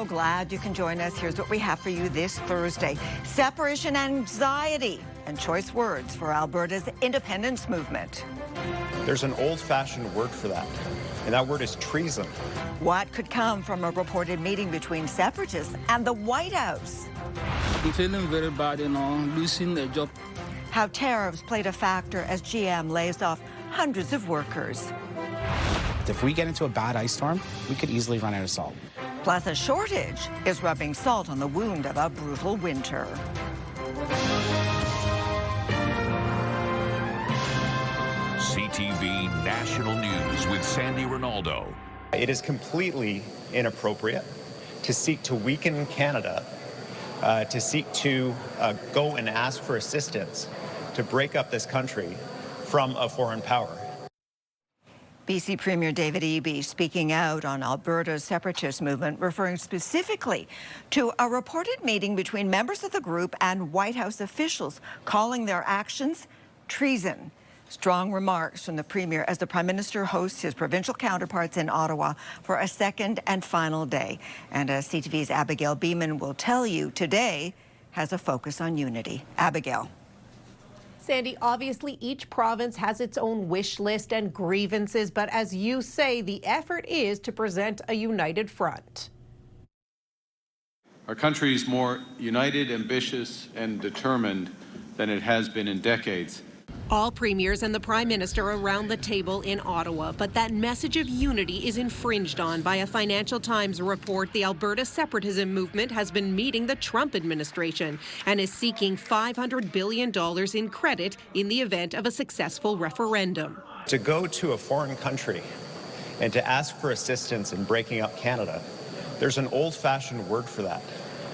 So glad you can join us. Here's what we have for you this Thursday. Separation anxiety and choice words for Alberta's independence movement. There's an old-fashioned word for that, and that word is treason. What could come from a reported meeting between separatists and the White House? I'm feeling very bad, losing the job. How tariffs played a factor as GM lays off hundreds of workers. If we get into a bad ice storm, we could easily run out of salt. Plus, a shortage is rubbing salt on the wound of a brutal winter. CTV National News with Sandy Ronaldo. It is completely inappropriate to seek to weaken Canada, to seek to go and ask for assistance to break up this country from a foreign power. BC Premier David Eby speaking out on Alberta's separatist movement, referring specifically to a reported meeting between members of the group and White House officials, calling their actions treason. Strong remarks from the Premier as the Prime Minister hosts his provincial counterparts in Ottawa for a second and final day. And as CTV's Abigail Beeman will tell you, today has a focus on unity. Abigail. Sandy, obviously each province has its own wish list and grievances, but as you say, the effort is to present a united front. Our country is more united, ambitious, and determined than it has been in decades. All premiers and the Prime Minister around the table in Ottawa, but that message of unity is infringed on by a Financial Times report. The Alberta separatism movement has been meeting the Trump administration and is seeking $500 billion in credit in the event of a successful referendum. To go to a foreign country and to ask for assistance in breaking up Canada, there's an old-fashioned word for that,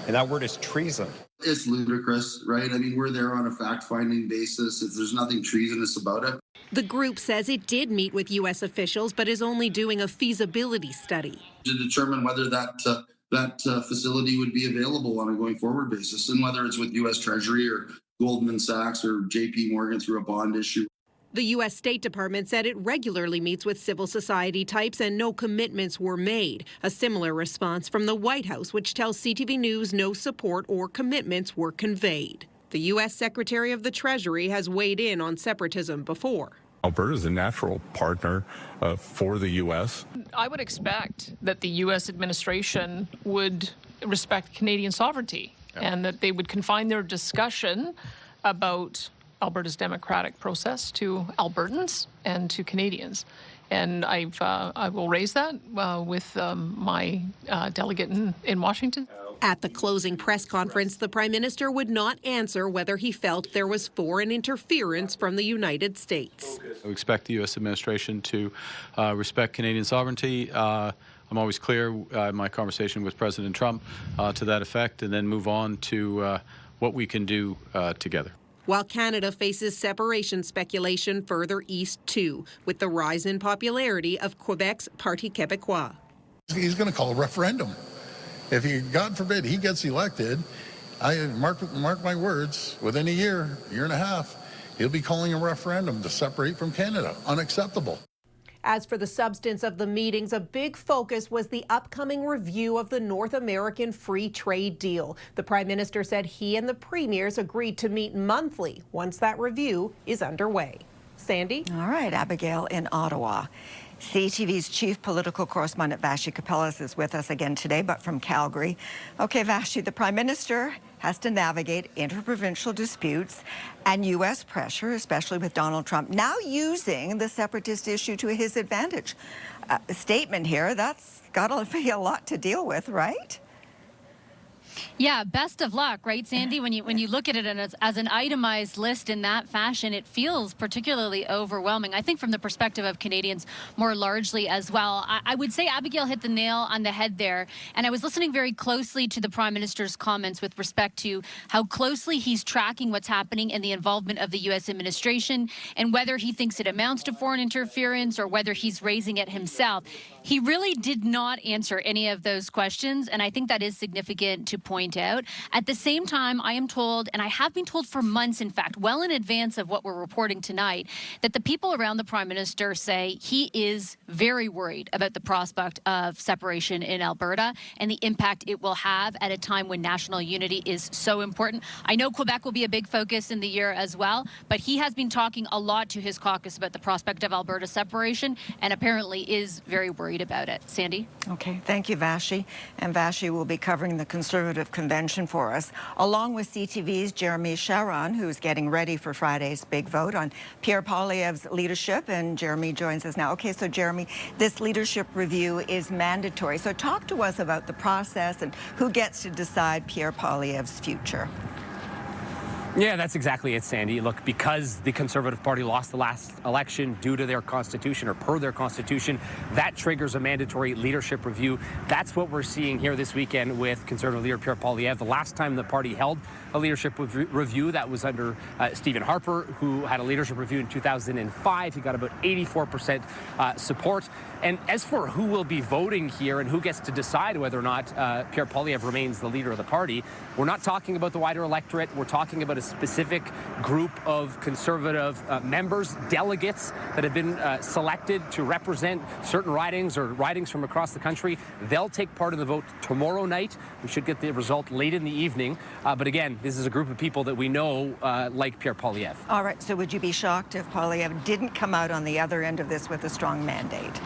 and that word is treason. It's ludicrous, right? I mean, we're there on a fact-finding basis. There's nothing treasonous about it. The group says it did meet with U.S. officials, but is only doing a feasibility study to determine whether that facility would be available on a going forward basis, and whether it's with U.S. Treasury or Goldman Sachs or J.P. Morgan through a bond issue. The U.S. State Department said it regularly meets with civil society types and no commitments were made. A similar response from the White House, which tells CTV News no support or commitments were conveyed. The U.S. Secretary of the Treasury has weighed in on separatism before. Alberta is a natural partner for the U.S. I would expect that the U.S. administration would respect Canadian sovereignty and that they would confine their discussion about Alberta's democratic process to Albertans and to Canadians. And I will raise that with my delegate in Washington. At the closing press conference, the Prime Minister would not answer whether he felt there was foreign interference from the United States. We expect the U.S. administration to respect Canadian sovereignty. I'm always clear in my conversation with President Trump to that effect, and then move on to what we can do together. While Canada faces separation speculation further east too, with the rise in popularity of Quebec's Parti Québécois. He's going to call a referendum. If he, God forbid, he gets elected, I mark my words, within a year and a half, he'll be calling a referendum to separate from Canada. Unacceptable. As for the substance of the meetings, a big focus was the upcoming review of the North American Free Trade Deal. The Prime Minister said he and the premiers agreed to meet monthly once that review is underway. Sandy? All right, Abigail in Ottawa. CTV's chief political correspondent Vashi Kapelas is with us again today, but from Calgary. Okay, Vashi, the Prime Minister has to navigate interprovincial disputes and U.S. pressure, especially with Donald Trump now using the separatist issue to his advantage. A statement here, that's got to be a lot to deal with, right? Yeah, best of luck, right, Sandy? When you look at it as an itemized list in that fashion, it feels particularly overwhelming. I think from the perspective of Canadians more largely as well. I would say Abigail hit the nail on the head there. And I was listening very closely to the Prime Minister's comments with respect to how closely he's tracking what's happening in the involvement of the U.S. administration and whether he thinks it amounts to foreign interference or whether he's raising it himself. He really did not answer any of those questions, and I think that is significant to to point out. At the same time, I am told, and I have been told for months, in fact, well in advance of what we're reporting tonight, that the people around the Prime Minister say he is very worried about the prospect of separation in Alberta and the impact it will have at a time when national unity is so important. I know Quebec will be a big focus in the year as well, but he has been talking a lot to his caucus about the prospect of Alberta separation and apparently is very worried about it. Sandy? Okay, thank you, Vashi. And Vashi will be covering the Conservative Convention for us, along with CTV's Jeremy Sharon, who's getting ready for Friday's big vote on Pierre Poilievre's leadership. And Jeremy joins us now. Okay, so Jeremy, this leadership review is mandatory. So talk to us about the process and who gets to decide Pierre Poilievre's future. Yeah, that's exactly it, Sandy. Look, because the Conservative Party lost the last election due to their constitution or per their constitution, that triggers a mandatory leadership review. That's what we're seeing here this weekend with Conservative leader Pierre Poilievre. The last time the party held a leadership review, that was under Stephen Harper, who had a leadership review in 2005. He got about 84% support. And as for who will be voting here and who gets to decide whether or not Pierre Poilievre remains the leader of the party, we're not talking about the wider electorate. We're talking about a specific group of Conservative members, delegates that have been selected to represent certain ridings or ridings from across the country. They'll take part in the vote tomorrow night. We should get the result late in the evening. But again, this is a group of people that we know like Pierre Poilievre. All right, so would you be shocked if Poilievre didn't come out on the other end of this with a strong mandate?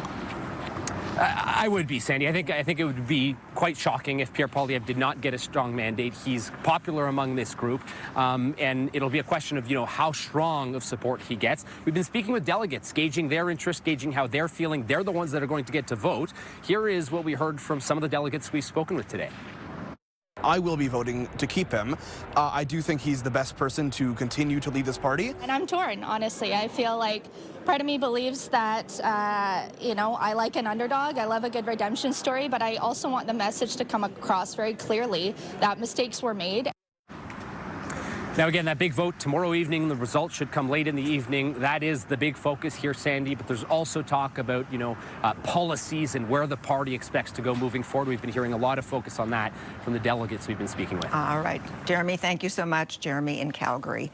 I would be, Sandy. I think it would be quite shocking if Pierre Poilievre did not get a strong mandate. He's popular among this group, and it'll be a question of, how strong of support he gets. We've been speaking with delegates, gauging their interest, gauging how they're feeling. They're the ones that are going to get to vote. Here is what we heard from some of the delegates we've spoken with today. I will be voting to keep him. I do think he's the best person to continue to lead this party. And I'm torn, honestly. I feel like part of me believes that, I like an underdog. I love a good redemption story, but I also want the message to come across very clearly that mistakes were made. Now, again, that big vote tomorrow evening, the results should come late in the evening. That is the big focus here, Sandy. But there's also talk about, policies and where the party expects to go moving forward. We've been hearing a lot of focus on that from the delegates we've been speaking with. All right. Jeremy, thank you so much. Jeremy in Calgary.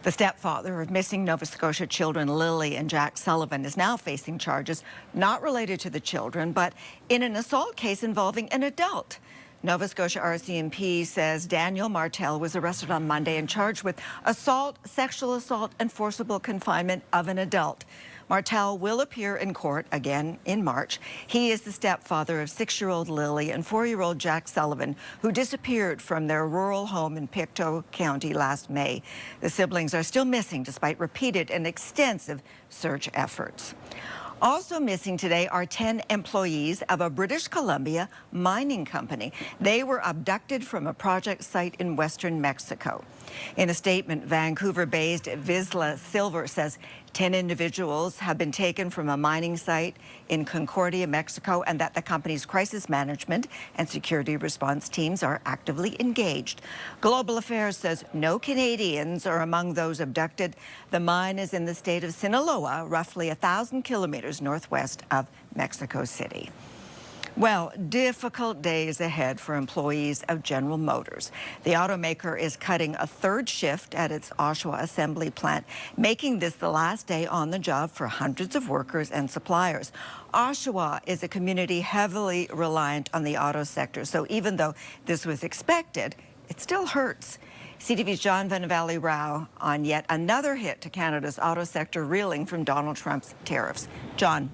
The stepfather of missing Nova Scotia children Lily and Jack Sullivan is now facing charges not related to the children, but in an assault case involving an adult. Nova Scotia RCMP says Daniel Martel was arrested on Monday and charged with assault, sexual assault, and forcible confinement of an adult. Martel will appear in court again in March. He is the stepfather of 6-year-old Lily and 4-year-old Jack Sullivan, who disappeared from their rural home in Pictou County last May. The siblings are still missing despite repeated and extensive search efforts. Also missing today are 10 employees of a British Columbia mining company. They were abducted from a project site in western Mexico. In a statement, Vancouver-based Vizsla Silver says 10 individuals have been taken from a mining site in Concordia, Mexico, and that the company's crisis management and security response teams are actively engaged. Global Affairs says no Canadians are among those abducted. The mine is in the state of Sinaloa, roughly 1,000 kilometers northwest of Mexico City. Well, difficult days ahead for employees of General Motors. The automaker is cutting a third shift at its Oshawa assembly plant, making this the last day on the job for hundreds of workers and suppliers. Oshawa is a community heavily reliant on the auto sector, so even though this was expected, it still hurts. CTV's John Vanavali Rao on yet another hit to Canada's auto sector reeling from Donald Trump's tariffs. John.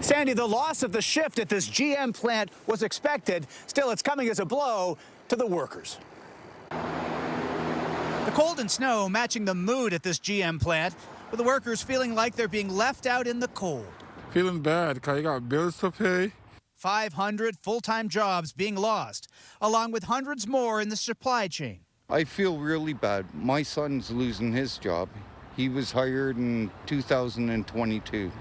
Sandy, the loss of the shift at this GM plant was expected. Still, it's coming as a blow to the workers. The cold and snow matching the mood at this GM plant, with the workers feeling like they're being left out in the cold. Feeling bad because you got bills to pay. 500 full-time jobs being lost, along with hundreds more in the supply chain. I feel really bad. My son's losing his job. He was hired in 2022.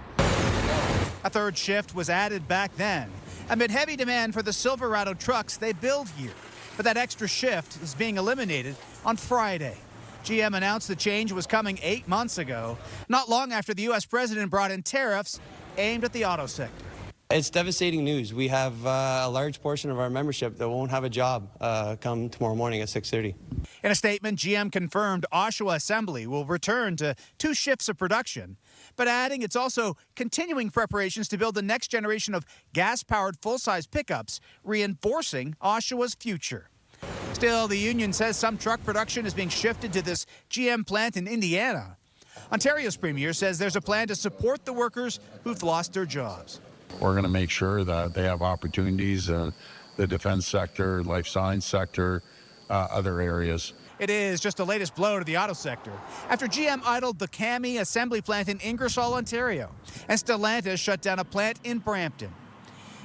A third shift was added back then, amid heavy demand for the Silverado trucks they build here. But that extra shift is being eliminated on Friday. GM announced the change was coming 8 months ago, not long after the U.S. president brought in tariffs aimed at the auto sector. It's devastating news. We have a large portion of our membership that won't have a job come tomorrow morning at 6:30. In a statement, GM confirmed Oshawa Assembly will return to 2 shifts of production, but adding it's also continuing preparations to build the next generation of gas-powered full-size pickups, reinforcing Oshawa's future. Still, the union says some truck production is being shifted to this GM plant in Indiana. Ontario's premier says there's a plan to support the workers who've lost their jobs. We're going to make sure that they have opportunities in the defense sector, life science sector, other areas. It is just the latest blow to the auto sector after GM idled the Cami assembly plant in Ingersoll, Ontario, and Stellantis shut down a plant in Brampton.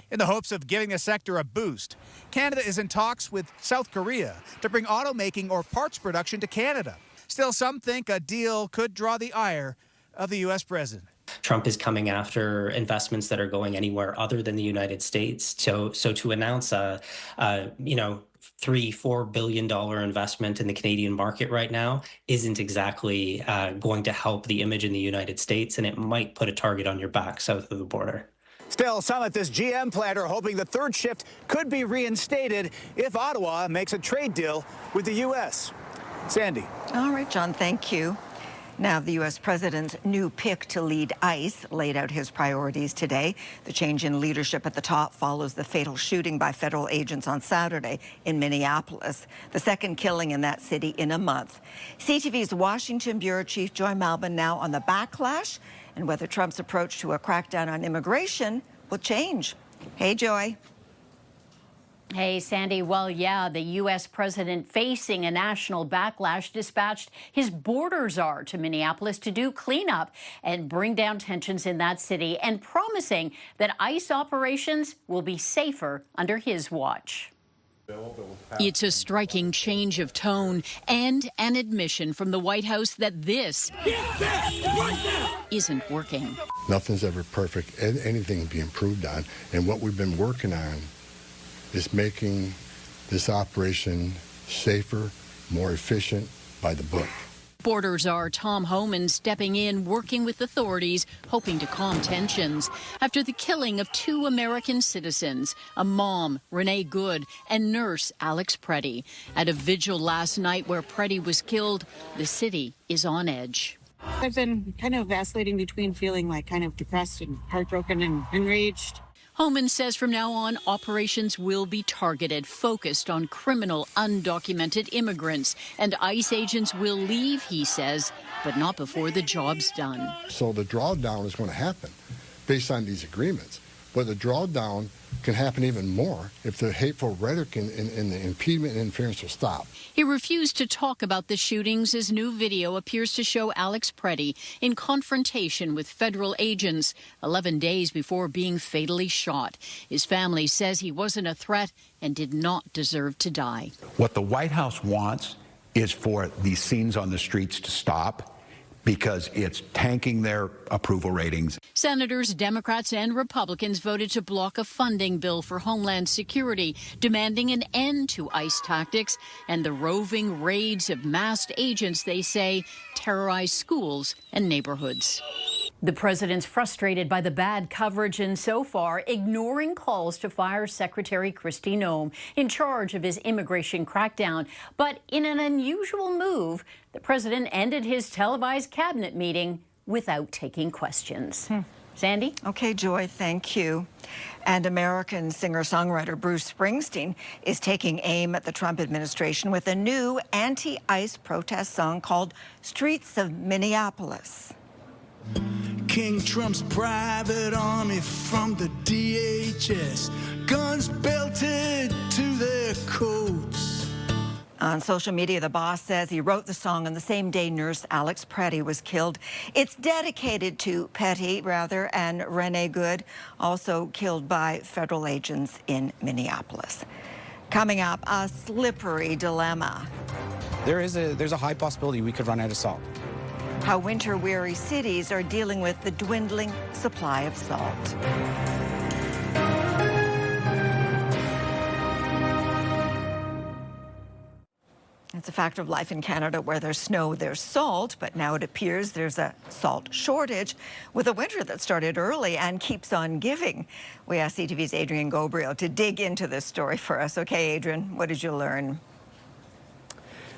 In the hopes of giving the sector a boost, Canada is in talks with South Korea to bring automaking or parts production to Canada. Still, some think a deal could draw the ire of the U.S. president. Trump is coming after investments that are going anywhere other than the United States. So to announce a $3-4 billion investment in the Canadian market right now isn't exactly going to help the image in the United States, and it might put a target on your back south of the border. Still, some at this GM plant are hoping the third shift could be reinstated if Ottawa makes a trade deal with the U.S. Sandy. All right, John, thank you. Now, the U.S. president's new pick to lead ICE laid out his priorities today. The change in leadership at the top follows the fatal shooting by federal agents on Saturday in Minneapolis, the second killing in that city in a month. CTV's Washington Bureau Chief Joy Malbon now on the backlash and whether Trump's approach to a crackdown on immigration will change. Hey, Joy. Hey, Sandy. Well, yeah, the U.S. president facing a national backlash dispatched his border czar to Minneapolis to do cleanup and bring down tensions in that city, and promising that ICE operations will be safer under his watch. It's a striking change of tone and an admission from the White House that this isn't working. Nothing's ever perfect. Anything can be improved on. And what we've been working on is making this operation safer, more efficient, by the book. Border czar Tom Homan stepping in, working with authorities, hoping to calm tensions after the killing of 2 American citizens, a mom, Renee Good, and nurse Alex Preddy. At a vigil last night where Preddy was killed, the city is on edge. I've been kind of vacillating between feeling like kind of depressed and heartbroken and enraged. Homan says from now on, operations will be targeted, focused on criminal, undocumented immigrants. And ICE agents will leave, he says, but not before the job's done. So the drawdown is going to happen based on these agreements. But the drawdown can happen even more if the hateful rhetoric and the impediment and interference will stop. He refused to talk about the shootings as new video appears to show Alex Preddy in confrontation with federal agents 11 days before being fatally shot. His family says he wasn't a threat and did not deserve to die. What the White House wants is for these scenes on the streets to stop, because it's tanking their approval ratings. Senators, Democrats and Republicans voted to block a funding bill for Homeland Security, demanding an end to ICE tactics and the roving raids of masked agents, they say, terrorize schools and neighborhoods. The president's frustrated by the bad coverage and so far ignoring calls to fire Secretary Kristi Noem, in charge of his immigration crackdown. But in an unusual move, the president ended his televised cabinet meeting without taking questions. Sandy? Okay, Joy, thank you. And American singer-songwriter Bruce Springsteen is taking aim at the Trump administration with a new anti-ICE protest song called Streets of Minneapolis. King Trump's private army from the DHS, guns belted to their coats. On social media, the boss says he wrote the song on the same day nurse Alex Preddy was killed. It's dedicated to Petty, and Renee Good, also killed by federal agents in Minneapolis. Coming up, a slippery dilemma. There's a high possibility we could run out of salt. How winter-weary cities are dealing with the dwindling supply of salt. It's a a fact of life in Canada. Where there's snow, there's salt, but now it appears there's a salt shortage with a winter that started early and keeps on giving. We asked CTV's Adrian Gabriel to dig into this story for us. Okay, Adrian, what did you learn?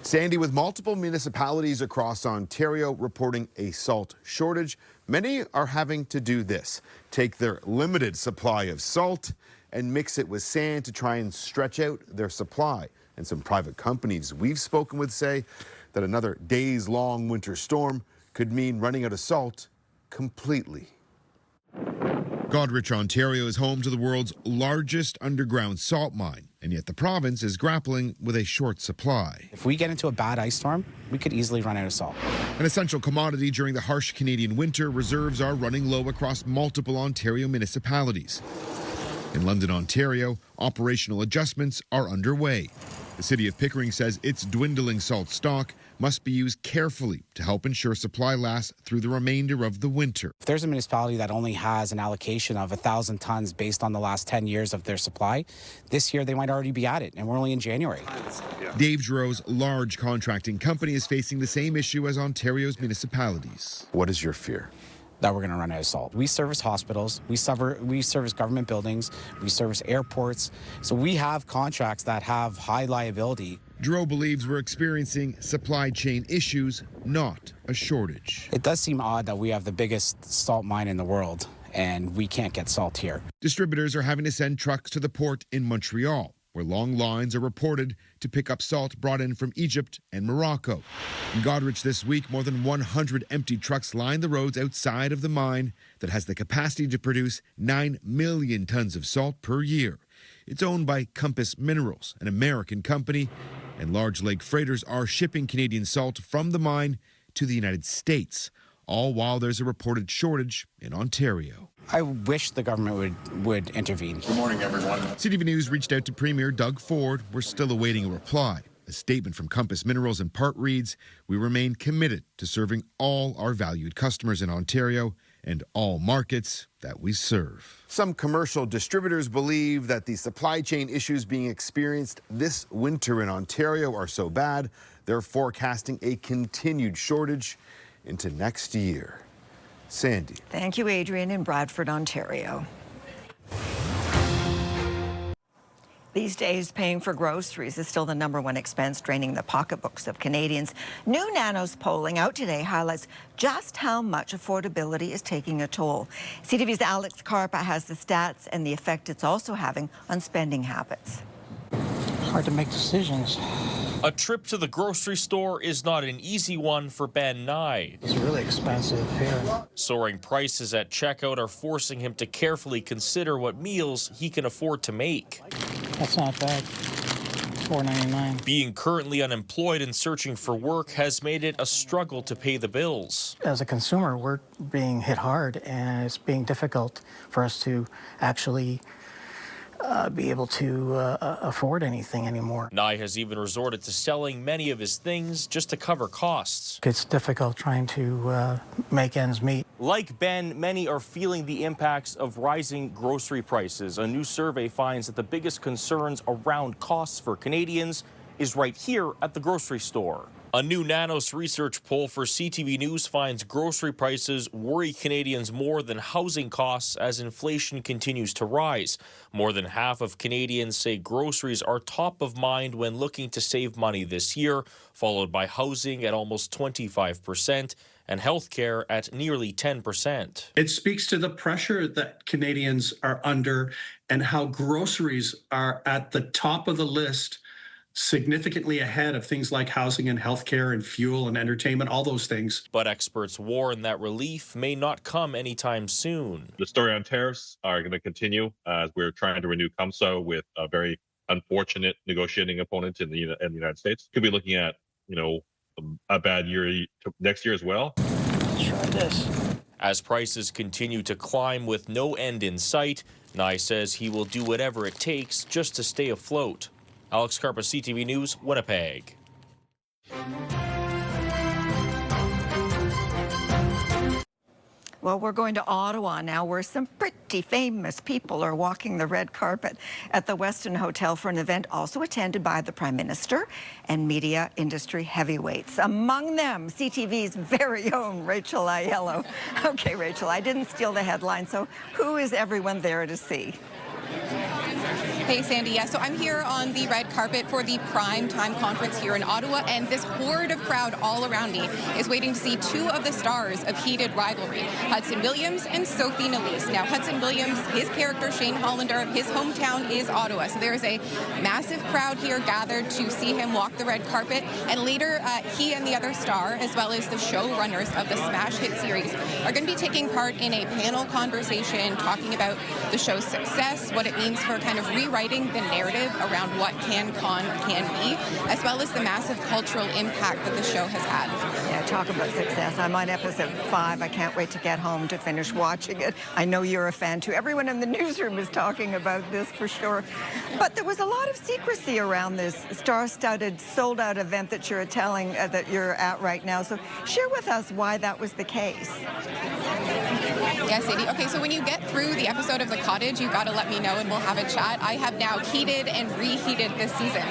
Sandy, with multiple municipalities across Ontario reporting a salt shortage, many are having to do this: take their limited supply of salt and mix it with sand to try and stretch out their supply. And some private companies we've spoken with say that another days-long winter storm could mean running out of salt completely. Goderich, Ontario is home to the world's largest underground salt mine, and yet the province is grappling with a short supply. If we get into a bad ice storm, we could easily run out of salt. An essential commodity during the harsh Canadian winter, reserves are running low across multiple Ontario municipalities. In London, Ontario, operational adjustments are underway. The city of Pickering says its dwindling salt stock must be used carefully to help ensure supply lasts through the remainder of the winter. If there's a municipality that only has an allocation of 1,000 tons based on the last 10 years of their supply, this year they might already be at it, and we're only in January. Dave Giroux's large contracting company is facing the same issue as Ontario's municipalities. What is your fear? That we're going to run out of salt. We service hospitals, we service government buildings, we service airports, so we have contracts that have high liability. Giroux believes we're experiencing supply chain issues, not a shortage. It does seem odd that we have the biggest salt mine in the world and we can't get salt here. Distributors are having to send trucks to the port in Montreal, where long lines are reported to pick up salt brought in from Egypt and Morocco. In Goderich this week, more than 100 empty trucks line the roads outside of the mine that has the capacity to produce 9 million tons of salt per year. It's owned by Compass Minerals, an American company, and large lake freighters are shipping Canadian salt from the mine to the United States, all while there's a reported shortage in Ontario. I wish the government would intervene. Good morning, everyone. CTV News reached out to Premier Doug Ford. We're still awaiting a reply. A statement from Compass Minerals in part reads, "We remain committed to serving all our valued customers in Ontario and all markets that we serve." Some commercial distributors believe that the supply chain issues being experienced this winter in Ontario are so bad, they're forecasting a continued shortage into next year. Sandy. Thank you, Adrian, in Bradford, Ontario. These days, paying for groceries is still the #1 expense draining the pocketbooks of Canadians. New Nanos polling out today highlights just how much affordability is taking a toll. CTV's Alex Carpa has the stats and the effect it's also having on spending habits. Hard to make decisions. A trip to the grocery store is not an easy one for Ben Nye. It's really expensive here. Soaring prices at checkout are forcing him to carefully consider what meals he can afford to make. That's not bad. $4.99. Being currently unemployed and searching for work has made it a struggle to pay the bills. As a consumer, we're being hit hard, and it's being difficult for us to actually be able to afford anything anymore. Nye has even resorted to selling many of his things just to cover costs. It's difficult trying to make ends meet. Like Ben, many are feeling the impacts of rising grocery prices. A new survey finds that the biggest concerns around costs for Canadians is right here at the grocery store. A new Nanos research poll for CTV News finds grocery prices worry Canadians more than housing costs as inflation continues to rise. More than half of Canadians say groceries are top of mind when looking to save money this year, followed by housing at almost 25% and healthcare at nearly 10%. It speaks to the pressure that Canadians are under and how groceries are at the top of the list, significantly ahead of things like housing and healthcare and fuel and entertainment, all those things. But experts warn that relief may not come anytime soon. The story on tariffs are going to continue as we're trying to renew CUMSO with a very unfortunate negotiating opponent in the United States. Could be looking at, a bad year next year as well. Let's try this. As prices continue to climb with no end in sight, Nye says he will do whatever it takes just to stay afloat. Alex Carpa, CTV News, Winnipeg. Well, we're going to Ottawa now, where some pretty famous people are walking the red carpet at the Westin Hotel for an event also attended by the Prime Minister and media industry heavyweights. Among them, CTV's very own Rachel Aiello. Okay, Rachel, I didn't steal the headline, so who is everyone there to see? Hey, Sandy. Yeah, so I'm here on the red carpet for the Prime Time Conference here in Ottawa, and this horde of crowd all around me is waiting to see two of the stars of Heated Rivalry, Hudson Williams and Sophie Nélisse. Now, Hudson Williams, his character, Shane Hollander, his hometown is Ottawa, so there's a massive crowd here gathered to see him walk the red carpet, and later he and the other star, as well as the showrunners of the smash hit series, are going to be taking part in a panel conversation talking about the show's success, what it means for kind of rewriting the narrative around what CanCon can be, as well as the massive cultural impact that the show has had. Yeah, talk about success. I'm on episode 5. I can't wait to get home to finish watching it. I know you're a fan too. Everyone in the newsroom is talking about this for sure. But there was a lot of secrecy around this star-studded, sold-out event that you're that you're at right now. So share with us why that was the case. Yes, Sadie. Okay, so when you get through the episode of The Cottage, you got to let me know and we'll have a chat. I have now heated and reheated this season.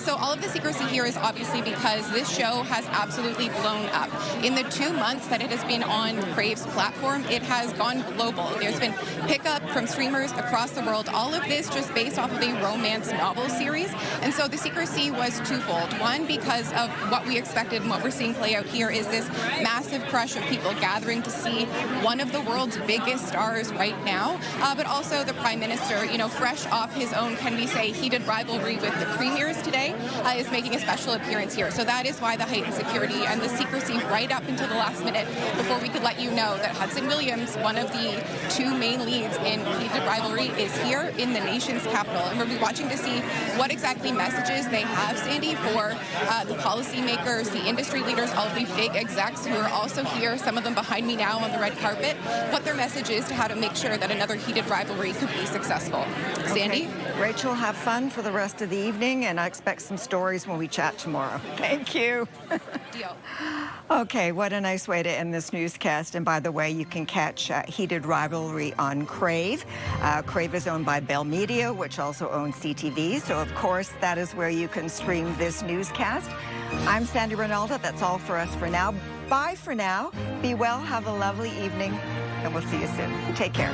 So all of the secrecy here is obviously because this show has absolutely blown up. In the 2 months that it has been on Crave's platform, it has gone global. There's been pickup from streamers across the world. All of this just based off of a romance novel series. And so the secrecy was twofold. One, because of what we expected and what we're seeing play out here is this massive crush of people gathering to see one of the world's biggest stars right now, but also the Prime Minister, you know, fresh off his own, can we say, heated rivalry with the premiers today, is making a special appearance here. So that is why the heightened security and the secrecy right up until the last minute before we could let you know that Hudson Williams, one of the two main leads in heated rivalry, is here in the nation's capital. And we'll be watching to see what exactly messages they have, Sandy, for the policymakers, the industry leaders, all of the big execs who are also here, some of them behind me now on the red carpet, what their message is to how to make sure that another heated rivalry could be successful. Sandy? Okay. Rachel, have fun for the rest of the evening, and I expect some stories when we chat tomorrow. Thank you. Deal. Okay, what a nice way to end this newscast. And by the way, you can catch Heated Rivalry on Crave. Crave is owned by Bell Media, which also owns CTV. So, of course, that is where you can stream this newscast. I'm Sandy Ronaldo. That's all for us for now. Bye for now. Be well. Have a lovely evening. And we'll see you soon. Take care.